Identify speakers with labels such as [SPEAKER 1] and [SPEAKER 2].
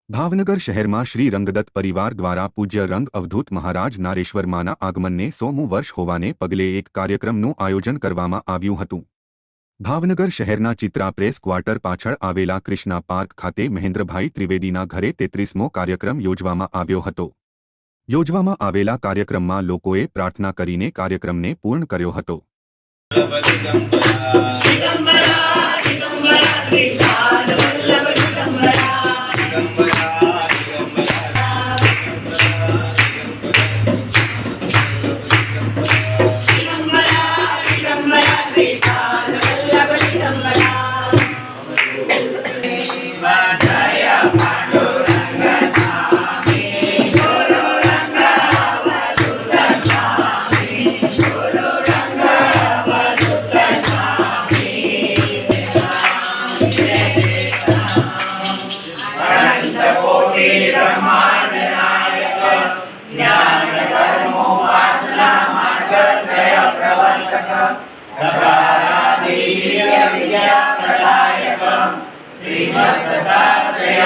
[SPEAKER 1] ભાવનગર શહેરમાં શ્રી રંગદત્ત પરિવાર દ્વારા પૂજ્ય રંગ અવધૂત મહારાજ નારેશ્વરમાંના આગમનને 100મું વર્ષ હોવાને પગલે એક કાર્યક્રમનું આયોજન કરવામાં આવ્યું હતું। ભાવનગર શહેરના ચિત્રા પ્રેસ ક્વાર્ટર પાછળ આવેલા કૃષ્ણા પાર્ક ખાતે મહેન્દ્રભાઈ ત્રિવેદીના ઘરે 33મો કાર્યક્રમ યોજવામાં આવ્યો હતો। યોજવામાં આવેલા કાર્યક્રમમાં લોકોએ પ્રાર્થના કરીને કાર્યક્રમને પૂર્ણ કર્યો હતો।
[SPEAKER 2] श्रीमद्दत्तात्रेय